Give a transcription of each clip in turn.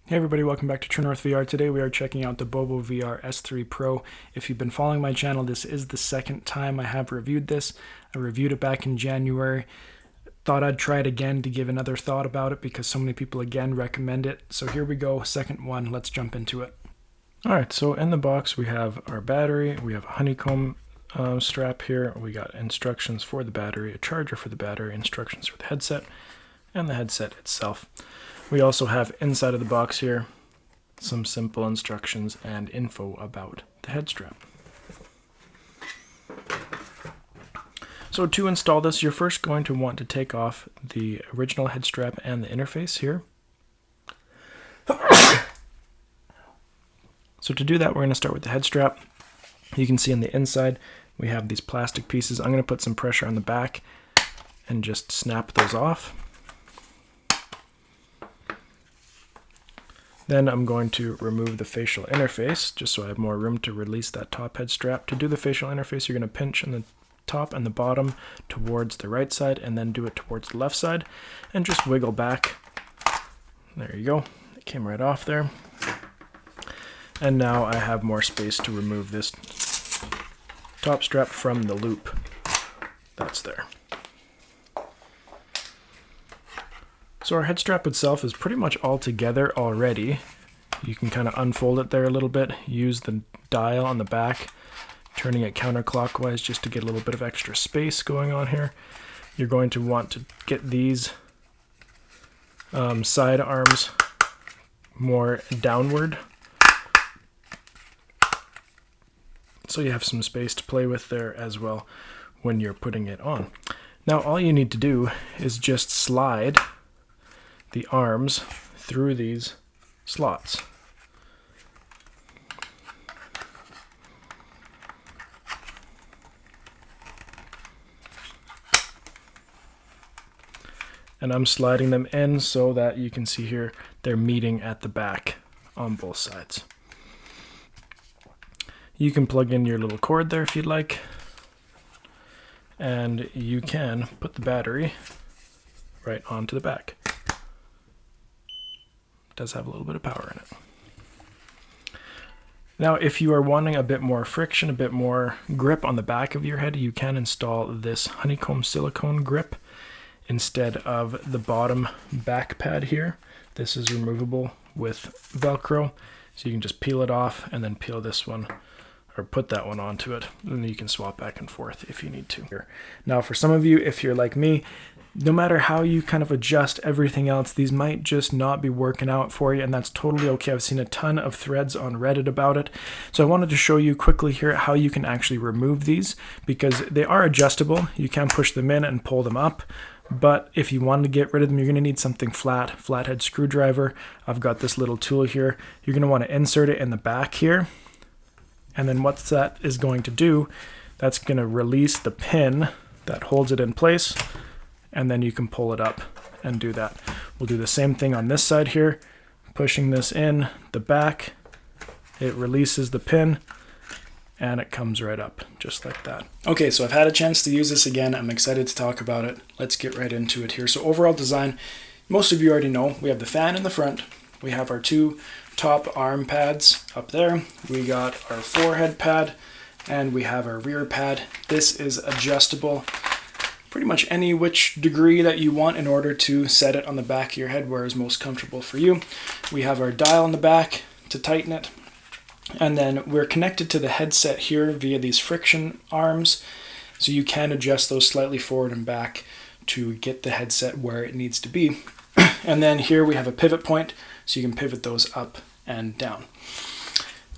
Hey everybody, welcome back to True North VR. Today we are checking out the Bobovr S3 Pro. If you've been following my channel, this is the second time I have reviewed this. I reviewed it back in January. Thought I'd try it again to give another thought about it because so many people again recommend it. So here we go, second one, let's jump into it. Alright, so in the box we have our battery, we have a honeycomb strap here, we got instructions for the battery, a charger for the battery, instructions for the headset, and the headset itself. We also have inside of the box here some simple instructions and info about the head strap. So to install this, you're first going to want to take off the original head strap and the interface here. So to do that, we're going to start with the head strap. You can see on the inside we have these plastic pieces. I'm going to put some pressure on the back and just snap those off. Then I'm going to remove the facial interface, just so I have more room to release that top head strap. To do the facial interface, you're going to pinch in the top and the bottom towards the right side, and then do it towards the left side, and just wiggle back. There you go. It came right off there. And now I have more space to remove this top strap from the loop that's there. So our head strap itself is pretty much all together already. You can kind of unfold it there a little bit, use the dial on the back, turning it counterclockwise just to get a little bit of extra space going on here. You're going to want to get these side arms more downward, so you have some space to play with there as well when you're putting it on. Now all you need to do is just slide the arms through these slots. And I'm sliding them in so that you can see here they're meeting at the back on both sides. You can plug in your little cord there if you'd like, and you can put the battery right onto the back. Does have a little bit of power in it. Now, if you are wanting a bit more friction, a bit more grip on the back of your head, you can install this honeycomb silicone grip instead of the bottom back pad here. This is removable with Velcro, so you can just peel it off and then peel this one, or put that one onto it, and you can swap back and forth if you need to. Now, for some of you, if you're like me, no matter how you kind of adjust everything else, these might just not be working out for you, and that's totally okay. I've seen a ton of threads on Reddit about it. So I wanted to show you quickly here how you can actually remove these, because they are adjustable. You can push them in and pull them up, but if you want to get rid of them, you're going to need something flathead screwdriver. I've got this little tool here. You're going to want to insert it in the back here, and then what that is going to do, that's going to release the pin that holds it in place, and then you can pull it up and do that. We'll do the same thing on this side here, pushing this in the back, it releases the pin, and it comes right up just like that. Okay, so I've had a chance to use this again. I'm excited to talk about it. Let's get right into it here. So overall design, most of you already know. We have the fan in the front, we have our two top arm pads up there, we got our forehead pad, and we have our rear pad. This is adjustable pretty much any which degree that you want in order to set it on the back of your head where is most comfortable for you. We have our dial in the back to tighten it, and then we're connected to the headset here via these friction arms, so you can adjust those slightly forward and back to get the headset where it needs to be. And then here we have a pivot point, so you can pivot those up and down.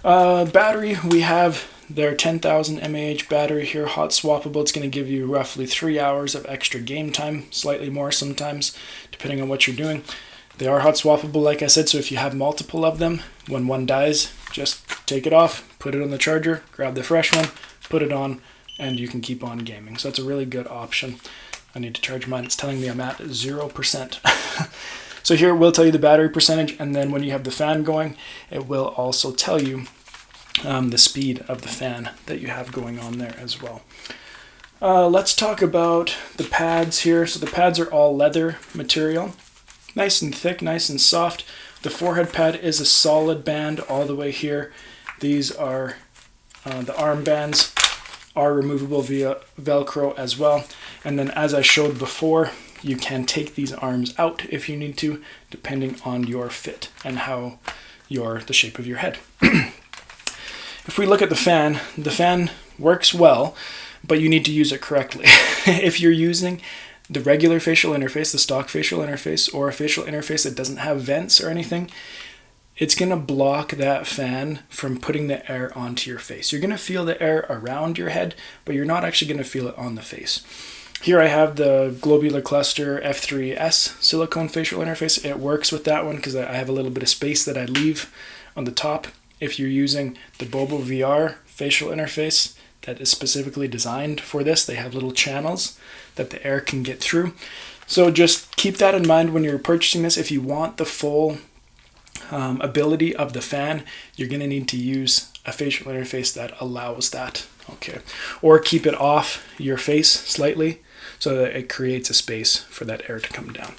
Battery, we have their 10,000 mAh battery here, hot swappable. It's going to give you roughly 3 hours of extra game time, slightly more sometimes, depending on what you're doing. They are hot swappable, like I said, so if you have multiple of them, when one dies, just take it off, put it on the charger, grab the fresh one, put it on, and you can keep on gaming. So that's a really good option. I need to charge mine. It's telling me I'm at 0%. So here it will tell you the battery percentage, and then when you have the fan going, it will also tell you the speed of the fan that you have going on there as well. Let's talk about the pads here. So the pads are all leather material, nice and thick, nice and soft. The forehead pad is a solid band all the way here. These are the arm bands are removable via Velcro as well. And then as I showed before, you can take these arms out if you need to, depending on your fit and how the shape of your head. If we look at the fan works well, but you need to use it correctly. If you're using the regular facial interface, the stock facial interface, or a facial interface that doesn't have vents or anything, it's going to block that fan from putting the air onto your face. You're going to feel the air around your head, but you're not actually going to feel it on the face. Here I have the Globular Cluster F3S silicone facial interface. It works with that one because I have a little bit of space that I leave on the top. If you're using the Bobovr facial interface that is specifically designed for this, they have little channels that the air can get through. So just keep that in mind when you're purchasing this. If you want the full ability of the fan, you're going to need to use a facial interface that allows that. Okay, or keep it off your face slightly so that it creates a space for that air to come down.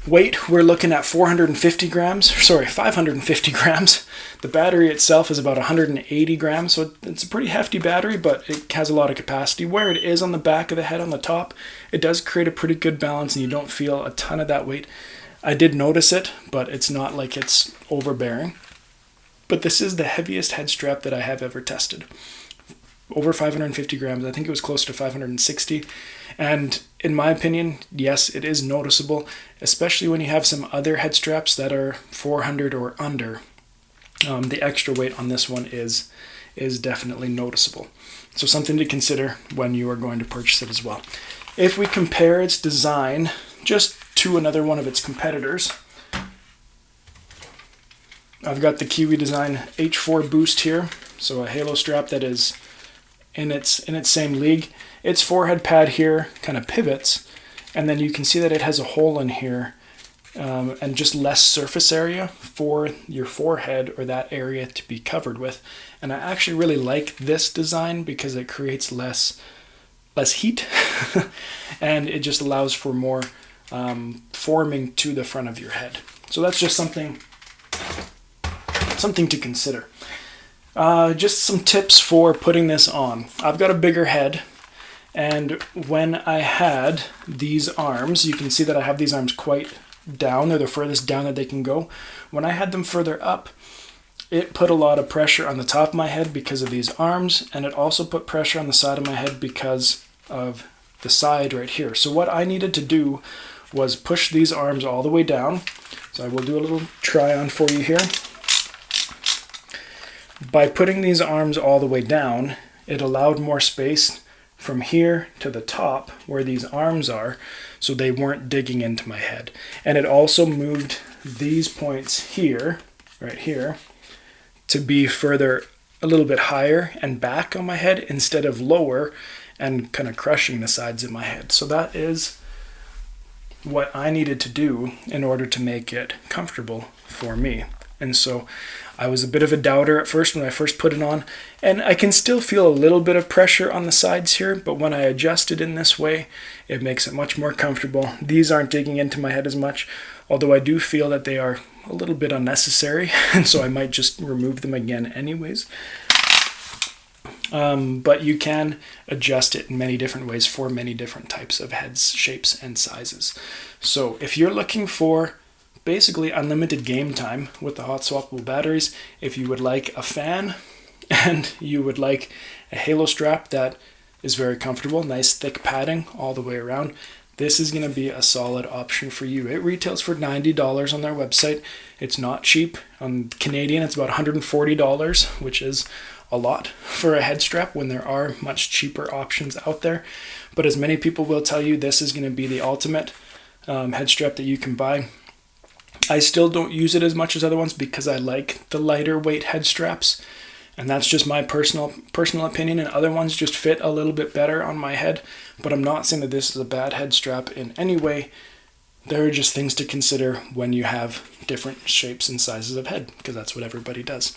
Weight, we're looking at 550 grams. The battery itself is about 180 grams, so it's a pretty hefty battery, but it has a lot of capacity. Where it is on the back of the head on the top, it does create a pretty good balance and you don't feel a ton of that weight. I did notice it, but it's not like it's overbearing. But this is the heaviest head strap that I have ever tested. Over 550 grams. I think it was close to 560. And in my opinion, yes, it is noticeable, especially when you have some other head straps that are 400 or under. The extra weight on this one is definitely noticeable. So something to consider when you are going to purchase it as well. If we compare its design just to another one of its competitors, I've got the Kiwi Design H4 Boost here, so a halo strap that is in its same league. Its forehead pad here kind of pivots, and then you can see that it has a hole in here and just less surface area for your forehead or that area to be covered with. And I actually really like this design because it creates less heat and it just allows for more forming to the front of your head. So that's just something to consider. Just some tips for putting this on. I've got a bigger head, and when I had these arms, you can see that I have these arms quite down. They're the furthest down that they can go. When I had them further up, it put a lot of pressure on the top of my head because of these arms, and it also put pressure on the side of my head because of the side right here. So what I needed to do was push these arms all the way down. So I will do a little try on for you here. By putting these arms all the way down, it allowed more space from here to the top where these arms are, so they weren't digging into my head. And it also moved these points here, right here, to be further a little bit higher and back on my head instead of lower and kind of crushing the sides of my head. So that is what I needed to do in order to make it comfortable for me. And so I was a bit of a doubter at first when I first put it on, and I can still feel a little bit of pressure on the sides here, but when I adjust it in this way, it makes it much more comfortable. These aren't digging into my head as much, although I do feel that they are a little bit unnecessary, and so I might just remove them again anyways. But you can adjust it in many different ways for many different types of heads, shapes, and sizes. So if you're looking for basically unlimited game time with the hot swappable batteries, if you would like a fan and you would like a halo strap that is very comfortable, nice thick padding all the way around, this is going to be a solid option for you. It retails for $90 on their website. It's not cheap. On Canadian, it's about $140, which is a lot for a head strap when there are much cheaper options out there. But as many people will tell you, this is going to be the ultimate head strap that you can buy. I still don't use it as much as other ones because I like the lighter weight head straps, and that's just my personal opinion, and other ones just fit a little bit better on my head. But I'm not saying that this is a bad head strap in any way. There are just things to consider when you have different shapes and sizes of head, because that's what everybody does.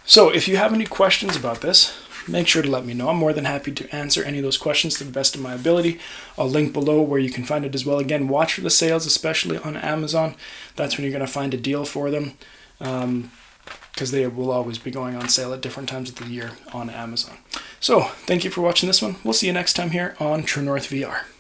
So if you have any questions about this, make sure to let me know. I'm more than happy to answer any of those questions to the best of my ability. I'll link below where you can find it as well. Again, watch for the sales, especially on Amazon. That's when you're going to find a deal for them, because they will always be going on sale at different times of the year on Amazon. So thank you for watching this one. We'll see you next time here on True North VR.